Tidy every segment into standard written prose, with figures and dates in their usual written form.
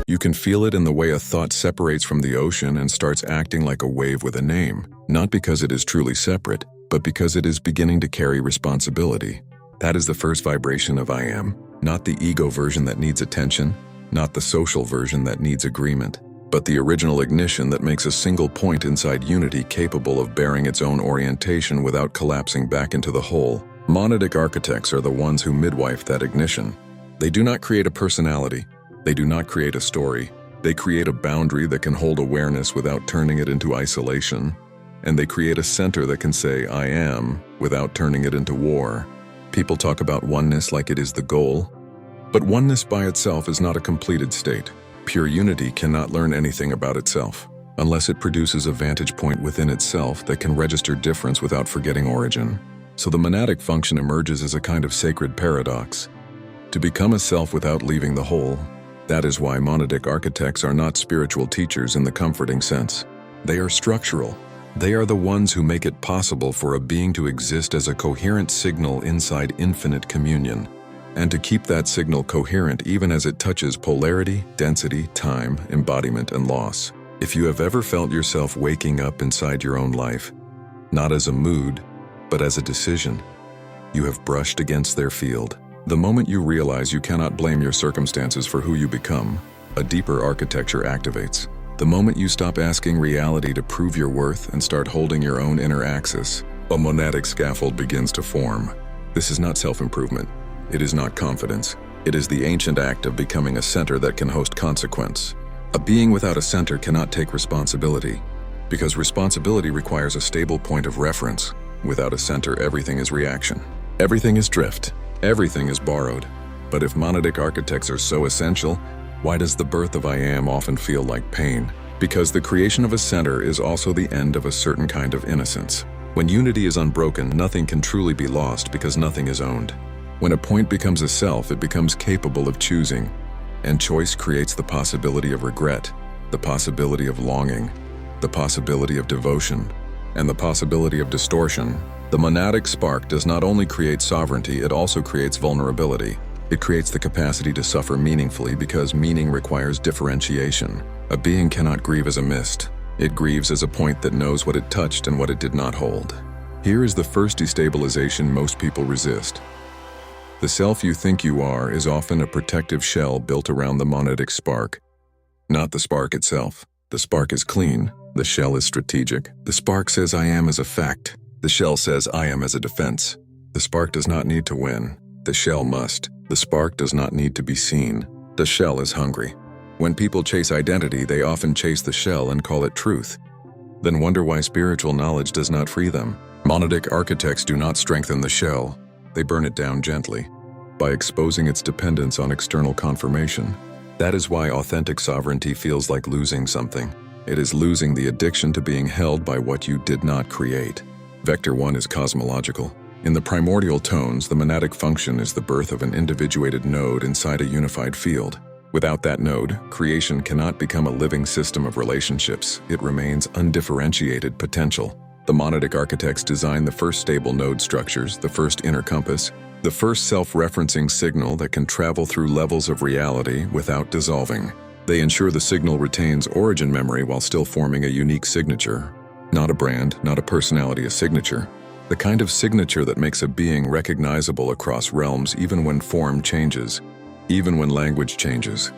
You can feel it in the way a thought separates from the ocean and starts acting like a wave with a name, not because it is truly separate, but because it is beginning to carry responsibility. That is the first vibration of I am, not the ego version that needs attention, not the social version that needs agreement, but the original ignition that makes a single point inside unity capable of bearing its own orientation without collapsing back into the whole. Monadic architects are the ones who midwife that ignition. They do not create a personality. They do not create a story. They create a boundary that can hold awareness without turning it into isolation. And they create a center that can say, I am, without turning it into war. People talk about oneness like it is the goal. But oneness by itself is not a completed state. Pure unity cannot learn anything about itself, unless it produces a vantage point within itself that can register difference without forgetting origin. So the monadic function emerges as a kind of sacred paradox. To become a self without leaving the whole. That is why monadic architects are not spiritual teachers in the comforting sense. They are structural. They are the ones who make it possible for a being to exist as a coherent signal inside infinite communion, and to keep that signal coherent even as it touches polarity, density, time, embodiment, and loss. If you have ever felt yourself waking up inside your own life, not as a mood, but as a decision, you have brushed against their field. The moment you realize you cannot blame your circumstances for who you become, a deeper architecture activates. The moment you stop asking reality to prove your worth and start holding your own inner axis, a monadic scaffold begins to form. This is not self-improvement. It is not confidence. It is the ancient act of becoming a center that can host consequence. A being without a center cannot take responsibility, because responsibility requires a stable point of reference. Without a center, everything is reaction. Everything is drift. Everything is borrowed. But if monadic architects are so essential, why does the birth of I am often feel like pain? Because the creation of a center is also the end of a certain kind of innocence. When unity is unbroken, nothing can truly be lost because nothing is owned. When a point becomes a self, it becomes capable of choosing. And choice creates the possibility of regret, the possibility of longing, the possibility of devotion, and the possibility of distortion. The monadic spark does not only create sovereignty, it also creates vulnerability. It creates the capacity to suffer meaningfully because meaning requires differentiation. A being cannot grieve as a mist. It grieves as a point that knows what it touched and what it did not hold. Here is the first destabilization most people resist. The self you think you are is often a protective shell built around the monadic spark, not the spark itself. The spark is clean. The shell is strategic. The spark says I am as a fact. The shell says I am as a defense. The spark does not need to win. The shell must. The spark does not need to be seen. The shell is hungry. When people chase identity, they often chase the shell and call it truth. Then wonder why spiritual knowledge does not free them. Monadic architects do not strengthen the shell. They burn it down gently, by exposing its dependence on external confirmation. That is why authentic sovereignty feels like losing something. It is losing the addiction to being held by what you did not create. Vector 1 is cosmological. In the primordial tones, the monadic function is the birth of an individuated node inside a unified field. Without that node, creation cannot become a living system of relationships. It remains undifferentiated potential. The monadic architects design the first stable node structures, the first inner compass, the first self-referencing signal that can travel through levels of reality without dissolving. They ensure the signal retains origin memory while still forming a unique signature. Not a brand, not a personality, a signature. The kind of signature that makes a being recognizable across realms even when form changes, even when language changes,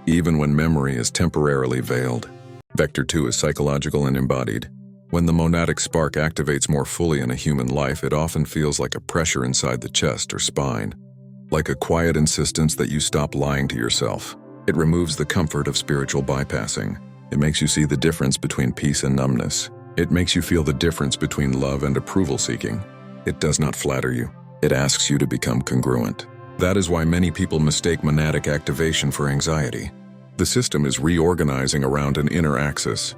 even when memory is temporarily veiled. Vector 2 is psychological and embodied. When the monadic spark activates more fully in a human life, it often feels like a pressure inside the chest or spine, like a quiet insistence that you stop lying to yourself. It removes the comfort of spiritual bypassing. It makes you see the difference between peace and numbness. It makes you feel the difference between love and approval seeking. It does not flatter you. It asks you to become congruent. That is why many people mistake monadic activation for anxiety. The system is reorganizing around an inner axis,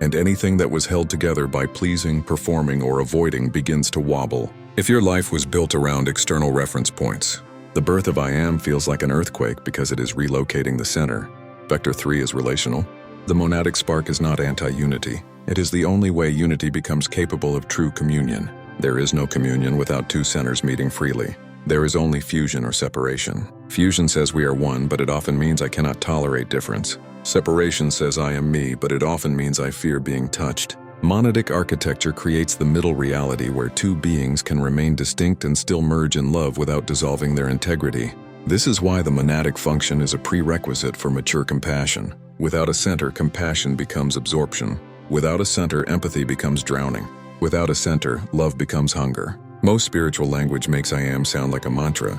and anything that was held together by pleasing, performing, or avoiding begins to wobble. If your life was built around external reference points, the birth of I am feels like an earthquake because it is relocating the center. Vector 3 is relational. The monadic spark is not anti-unity. It is the only way unity becomes capable of true communion. There is no communion without two centers meeting freely. There is only fusion or separation. Fusion says we are one, but it often means I cannot tolerate difference. Separation says I am me, but it often means I fear being touched. Monadic architecture creates the middle reality where two beings can remain distinct and still merge in love without dissolving their integrity. This is why the monadic function is a prerequisite for mature compassion. Without a center, compassion becomes absorption. Without a center, empathy becomes drowning. Without a center, love becomes hunger. Most spiritual language makes I am sound like a mantra,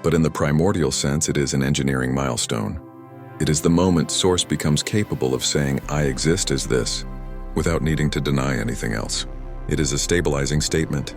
but in the primordial sense, it is an engineering milestone. It is the moment Source becomes capable of saying, I exist as this, without needing to deny anything else. It is a stabilizing statement,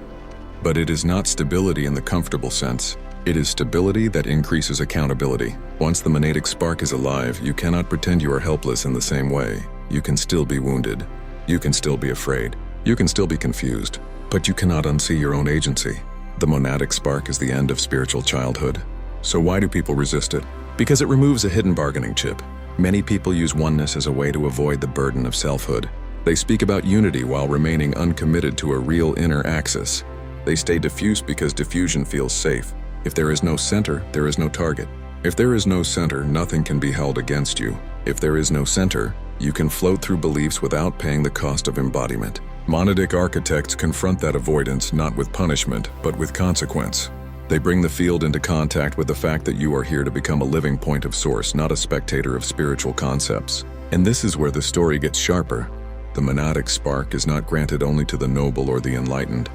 but it is not stability in the comfortable sense. It is stability that increases accountability. Once the monadic spark is alive, you cannot pretend you are helpless in the same way. You can still be wounded. You can still be afraid. You can still be confused. But you cannot unsee your own agency. The monadic spark is the end of spiritual childhood. So why do people resist it? Because it removes a hidden bargaining chip. Many people use oneness as a way to avoid the burden of selfhood. They speak about unity while remaining uncommitted to a real inner axis. They stay diffuse because diffusion feels safe. If there is no center, there is no target. If there is no center, nothing can be held against you. If there is no center, you can float through beliefs without paying the cost of embodiment. Monadic architects confront that avoidance not with punishment, but with consequence. They bring the field into contact with the fact that you are here to become a living point of source, not a spectator of spiritual concepts. And this is where the story gets sharper. The monadic spark is not granted only to the noble or the enlightened.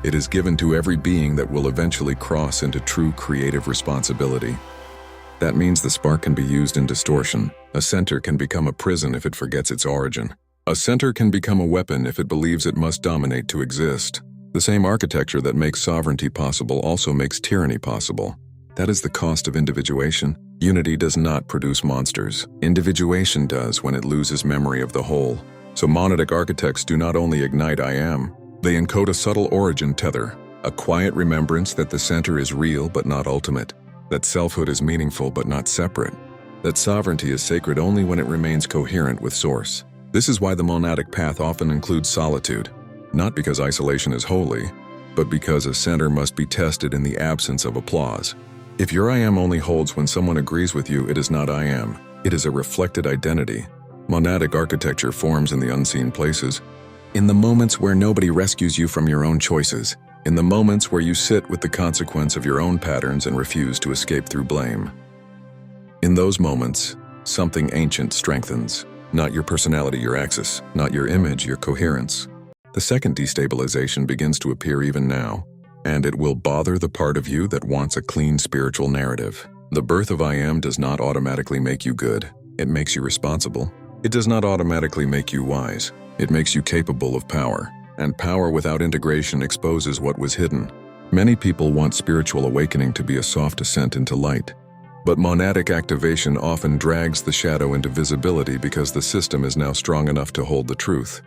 It is given to every being that will eventually cross into true creative responsibility. That means the spark can be used in distortion. A center can become a prison if it forgets its origin. A center can become a weapon if it believes it must dominate to exist. The same architecture that makes sovereignty possible also makes tyranny possible. That is the cost of individuation. Unity does not produce monsters. Individuation does when it loses memory of the whole. So monadic architects do not only ignite I am, they encode a subtle origin tether, a quiet remembrance that the center is real but not ultimate, that selfhood is meaningful but not separate, that sovereignty is sacred only when it remains coherent with source. This is why the monadic path often includes solitude, not because isolation is holy, but because a center must be tested in the absence of applause. If your I am only holds when someone agrees with you, it is not I am. It is a reflected identity. Monadic architecture forms in the unseen places, in the moments where nobody rescues you from your own choices, in the moments where you sit with the consequence of your own patterns and refuse to escape through blame. In those moments, something ancient strengthens. Not your personality, your axis. Not your image, your coherence. The second destabilization begins to appear even now, and it will bother the part of you that wants a clean spiritual narrative. The birth of I am does not automatically make you good. It makes you responsible. It does not automatically make you wise. It makes you capable of power, and power without integration exposes what was hidden. Many people want spiritual awakening to be a soft ascent into light. But monadic activation often drags the shadow into visibility because the system is now strong enough to hold the truth.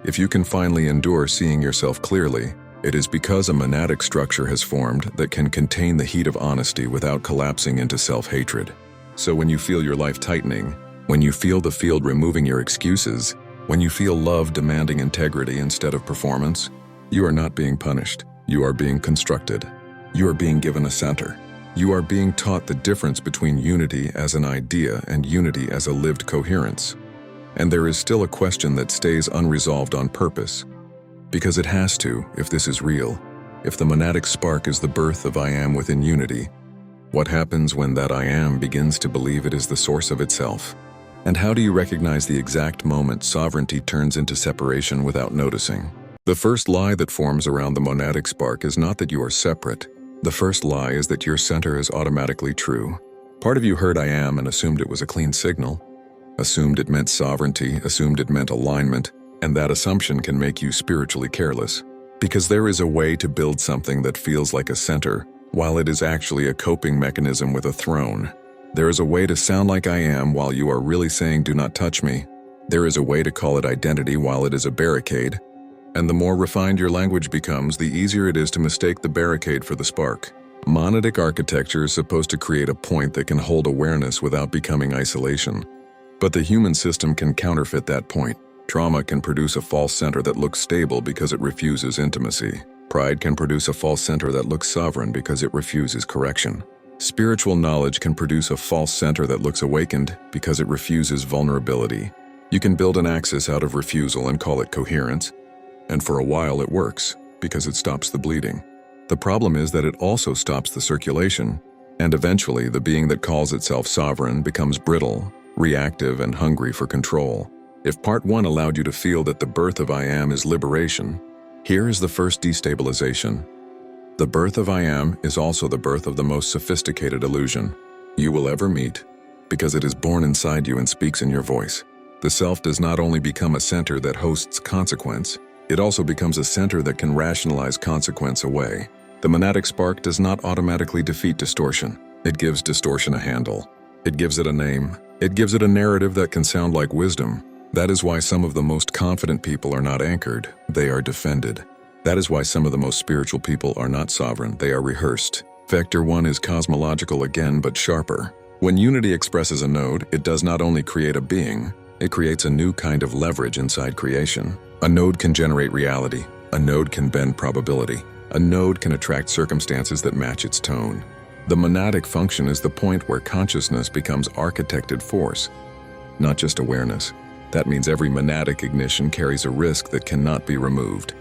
If you can finally endure seeing yourself clearly, it is because a monadic structure has formed that can contain the heat of honesty without collapsing into self-hatred. So when you feel your life tightening, when you feel the field removing your excuses, when you feel love demanding integrity instead of performance, you are not being punished. You are being constructed. You are being given a center. You are being taught the difference between unity as an idea and unity as a lived coherence. And there is still a question that stays unresolved on purpose, because it has to, if this is real. If the monadic spark is the birth of I am within unity, what happens when that I am begins to believe it is the source of itself? And how do you recognize the exact moment sovereignty turns into separation without noticing? The first lie that forms around the monadic spark is not that you are separate. The first lie is that your center is automatically true. Part of you heard I am and assumed it was a clean signal, assumed it meant sovereignty, assumed it meant alignment, and that assumption can make you spiritually careless. Because there is a way to build something that feels like a center while it is actually a coping mechanism with a throne. There is a way to sound like I am while you are really saying do not touch me. There is a way to call it identity while it is a barricade. And the more refined your language becomes, the easier it is to mistake the barricade for the spark. Monadic architecture is supposed to create a point that can hold awareness without becoming isolation. But the human system can counterfeit that point. Trauma can produce a false center that looks stable because it refuses intimacy. Pride can produce a false center that looks sovereign because it refuses correction. Spiritual knowledge can produce a false center that looks awakened because it refuses vulnerability. You can build an axis out of refusal and call it coherence, and for a while it works because it stops the bleeding. The problem is that it also stops the circulation, and eventually the being that calls itself sovereign becomes brittle, reactive, and hungry for control. If part 1 allowed you to feel that the birth of I am is liberation, here is the first destabilization. The birth of I am is also the birth of the most sophisticated illusion you will ever meet, because it is born inside you and speaks in your voice. The self does not only become a center that hosts consequence, it also becomes a center that can rationalize consequence away. The monadic spark does not automatically defeat distortion. It gives distortion a handle. It gives it a name. It gives it a narrative that can sound like wisdom. That is why some of the most confident people are not anchored, they are defended. That is why some of the most spiritual people are not sovereign, they are rehearsed. Vector 1 is cosmological again, but sharper. When unity expresses a node, it does not only create a being, it creates a new kind of leverage inside creation. A node can generate reality. A node can bend probability. A node can attract circumstances that match its tone. The monadic function is the point where consciousness becomes architected force, not just awareness. That means every monadic ignition carries a risk that cannot be removed.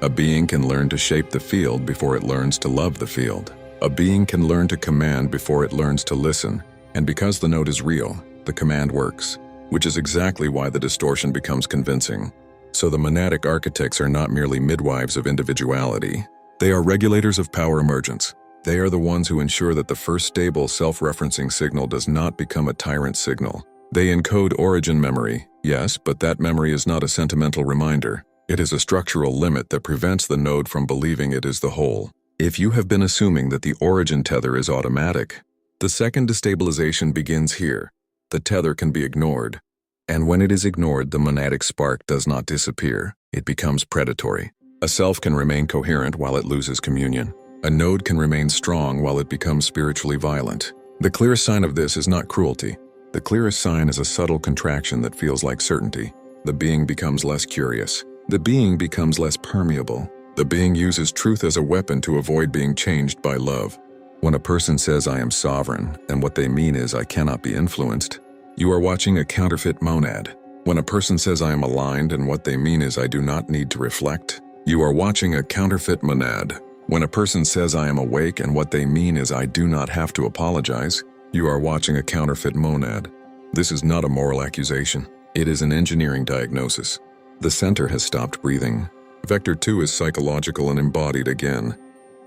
A being can learn to shape the field before it learns to love the field. A being can learn to command before it learns to listen. And because the node is real, the command works, which is exactly why the distortion becomes convincing. So the monadic architects are not merely midwives of individuality. They are regulators of power emergence. They are the ones who ensure that the first stable self-referencing signal does not become a tyrant signal. They encode origin memory, yes, but that memory is not a sentimental reminder. It is a structural limit that prevents the node from believing it is the whole. If you have been assuming that the origin tether is automatic, the second destabilization begins here. The tether can be ignored. And when it is ignored, the monadic spark does not disappear. It becomes predatory. A self can remain coherent while it loses communion. A node can remain strong while it becomes spiritually violent. The clearest sign of this is not cruelty. The clearest sign is a subtle contraction that feels like certainty. The being becomes less curious. The being becomes less permeable. The being uses truth as a weapon to avoid being changed by love. When a person says I am sovereign, and what they mean is I cannot be influenced, you are watching a counterfeit monad. When a person says I am aligned and what they mean is I do not need to reflect, you are watching a counterfeit monad. When a person says I am awake and what they mean is I do not have to apologize, you are watching a counterfeit monad. This is not a moral accusation. It is an engineering diagnosis. The center has stopped breathing. Vector 2 is psychological and embodied again,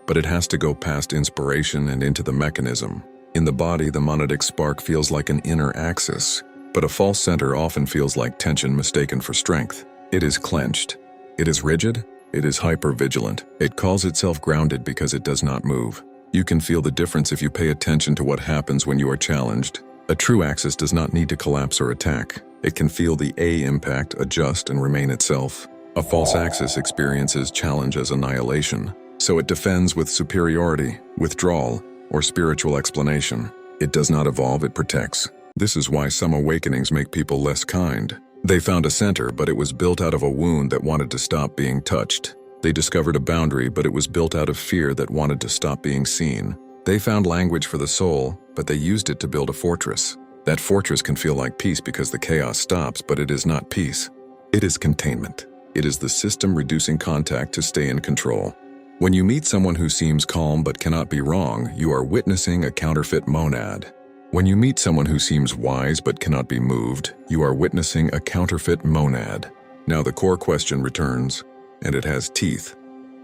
but it has to go past inspiration and into the mechanism. In the body, the monadic spark feels like an inner axis, but a false center often feels like tension mistaken for strength. It is clenched. It is rigid. It is hyper-vigilant. It calls itself grounded because it does not move. You can feel the difference if you pay attention to what happens when you are challenged. A true axis does not need to collapse or attack. It can feel the A impact, adjust, and remain itself. A false axis experiences challenge as annihilation, so it defends with superiority, withdrawal, or spiritual explanation. It does not evolve, it protects. This is why some awakenings make people less kind. They found a center, but it was built out of a wound that wanted to stop being touched. They discovered a boundary, but it was built out of fear that wanted to stop being seen. They found language for the soul, but they used it to build a fortress. That fortress can feel like peace because the chaos stops, but it is not peace. It is containment. It is the system reducing contact to stay in control. When you meet someone who seems calm but cannot be wrong, you are witnessing a counterfeit monad. When you meet someone who seems wise but cannot be moved, you are witnessing a counterfeit monad. Now the core question returns, and it has teeth.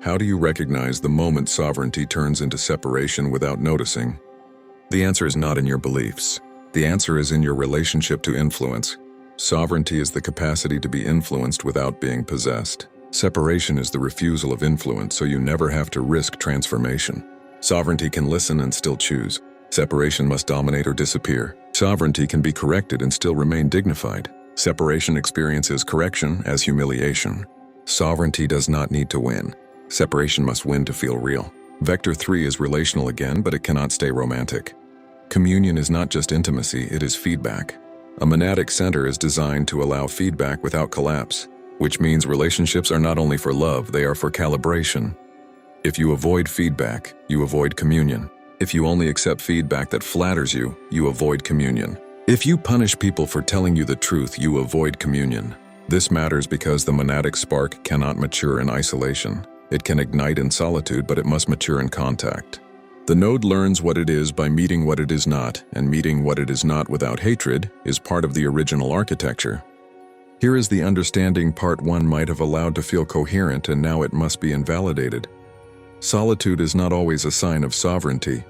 How do you recognize the moment sovereignty turns into separation without noticing? The answer is not in your beliefs. The answer is in your relationship to influence. Sovereignty is the capacity to be influenced without being possessed. Separation is the refusal of influence, so you never have to risk transformation. Sovereignty can listen and still choose. Separation must dominate or disappear. Sovereignty can be corrected and still remain dignified. Separation experiences correction as humiliation. Sovereignty does not need to win. Separation must win to feel real. Vector 3 is relational again, but it cannot stay romantic. Communion is not just intimacy, it is feedback. A monadic center is designed to allow feedback without collapse, which means relationships are not only for love, they are for calibration. If you avoid feedback, you avoid communion. If you only accept feedback that flatters you, you avoid communion. If you punish people for telling you the truth, you avoid communion. This matters because the monadic spark cannot mature in isolation. It can ignite in solitude, but it must mature in contact. The node learns what it is by meeting what it is not, and meeting what it is not without hatred is part of the original architecture. Here is the understanding part 1 might have allowed to feel coherent, and now it must be invalidated. Solitude is not always a sign of sovereignty.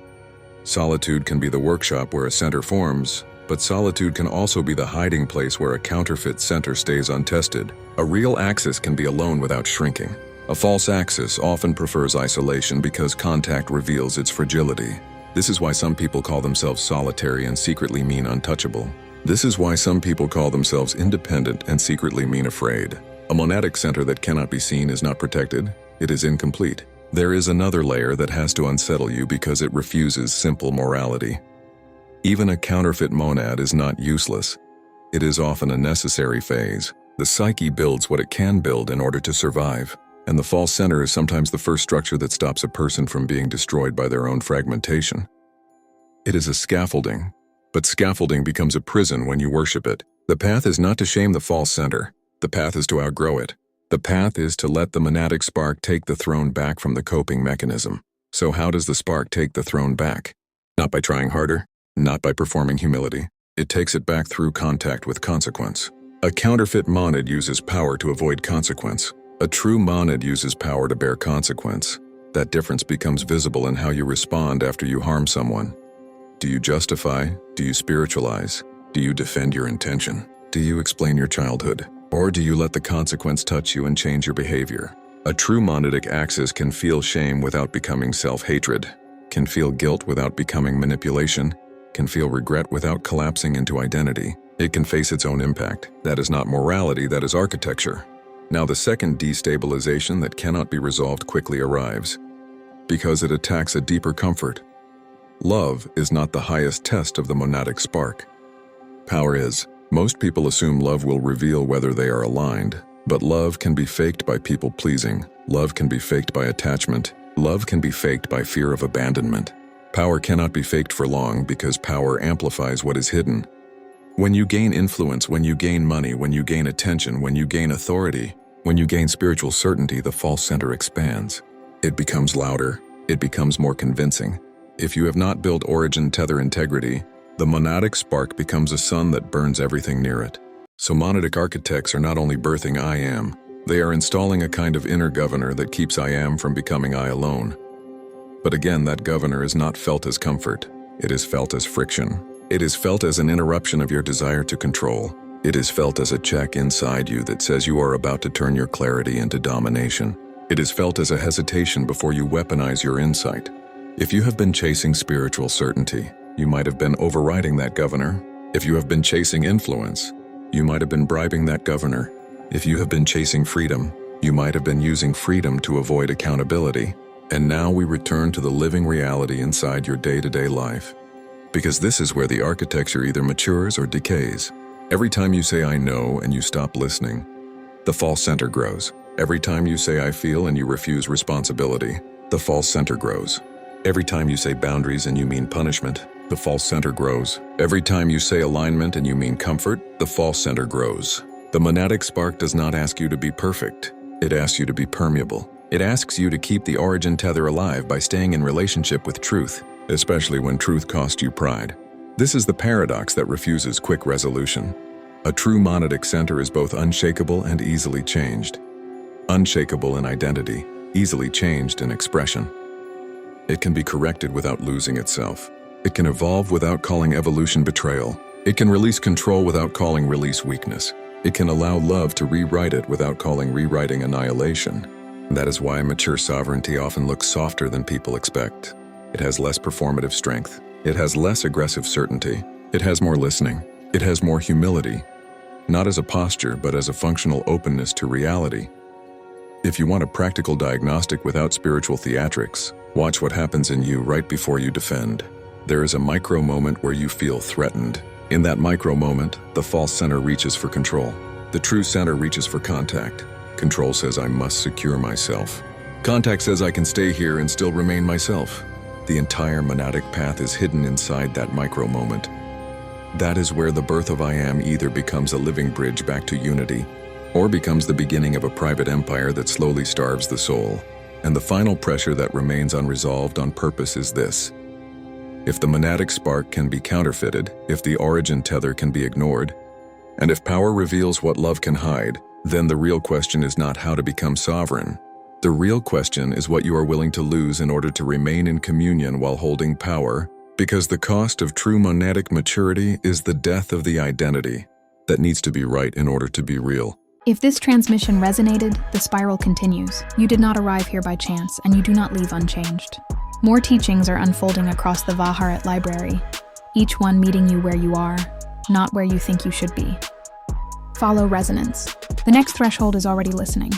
Solitude can be the workshop where a center forms, but solitude can also be the hiding place where a counterfeit center stays untested. A real axis can be alone without shrinking. A false axis often prefers isolation because contact reveals its fragility. This is why some people call themselves solitary and secretly mean untouchable. This is why some people call themselves independent and secretly mean afraid. A monadic center that cannot be seen is not protected. It is incomplete. There is another layer that has to unsettle you because it refuses simple morality. Even a counterfeit monad is not useless. It is often a necessary phase. The psyche builds what it can build in order to survive, and the false center is sometimes the first structure that stops a person from being destroyed by their own fragmentation. It is a scaffolding, but scaffolding becomes a prison when you worship it. The path is not to shame the false center. The path is to outgrow it. The path is to let the monadic spark take the throne back from the coping mechanism. So how does the spark take the throne back? Not by trying harder, not by performing humility. It takes it back through contact with consequence. A counterfeit monad uses power to avoid consequence. A true monad uses power to bear consequence. That difference becomes visible in how you respond after you harm someone. Do you justify? Do you spiritualize? Do you defend your intention? Do you explain your childhood? Or do you let the consequence touch you and change your behavior? A true monadic axis can feel shame without becoming self-hatred, can feel guilt without becoming manipulation, can feel regret without collapsing into identity. It can face its own impact. That is not morality, that is architecture. Now the second destabilization that cannot be resolved quickly arrives, because it attacks a deeper comfort. Love is not the highest test of the monadic spark. Power is. Most people assume love will reveal whether they are aligned, but love can be faked by people-pleasing. Love can be faked by attachment. Love can be faked by fear of abandonment. Power cannot be faked for long because power amplifies what is hidden. When you gain influence, when you gain money, when you gain attention, when you gain authority, when you gain spiritual certainty, the false center expands. It becomes louder. It becomes more convincing. If you have not built origin tether integrity, the monadic spark becomes a sun that burns everything near it. So monadic architects are not only birthing I am, they are installing a kind of inner governor that keeps I am from becoming I alone. But again, that governor is not felt as comfort. It is felt as friction. It is felt as an interruption of your desire to control. It is felt as a check inside you that says you are about to turn your clarity into domination. It is felt as a hesitation before you weaponize your insight. If you have been chasing spiritual certainty, you might have been overriding that governor. If you have been chasing influence, you might have been bribing that governor. If you have been chasing freedom, you might have been using freedom to avoid accountability. And now we return to the living reality inside your day-to-day life. Because this is where the architecture either matures or decays. Every time you say I know and you stop listening, the false center grows. Every time you say I feel and you refuse responsibility, the false center grows. Every time you say boundaries and you mean punishment, the false center grows. Every time you say alignment and you mean comfort, the false center grows. The monadic spark does not ask you to be perfect. It asks you to be permeable. It asks you to keep the origin tether alive by staying in relationship with truth, especially when truth costs you pride. This is the paradox that refuses quick resolution. A true monadic center is both unshakable and easily changed. Unshakable in identity, easily changed in expression. It can be corrected without losing itself. It can evolve without calling evolution betrayal. It can release control without calling release weakness. It can allow love to rewrite it without calling rewriting annihilation. That is why mature sovereignty often looks softer than people expect. It has less performative strength. It has less aggressive certainty. It has more listening. It has more humility, not as a posture, but as a functional openness to reality. If you want a practical diagnostic without spiritual theatrics, watch what happens in you right before you defend. There is a micro moment where you feel threatened. In that micro moment, the false center reaches for control. The true center reaches for contact. Control says I must secure myself. Contact says I can stay here and still remain myself. The entire monadic path is hidden inside that micro moment. That is where the birth of I Am either becomes a living bridge back to unity, or becomes the beginning of a private empire that slowly starves the soul. And the final pressure that remains unresolved on purpose is this. If the monadic spark can be counterfeited, if the origin tether can be ignored, and if power reveals what love can hide, then the real question is not how to become sovereign. The real question is what you are willing to lose in order to remain in communion while holding power, because the cost of true monadic maturity is the death of the identity that needs to be right in order to be real. If this transmission resonated, the spiral continues. You did not arrive here by chance, and you do not leave unchanged. More teachings are unfolding across the Haret library, each one meeting you where you are, not where you think you should be. Follow resonance. The next threshold is already listening.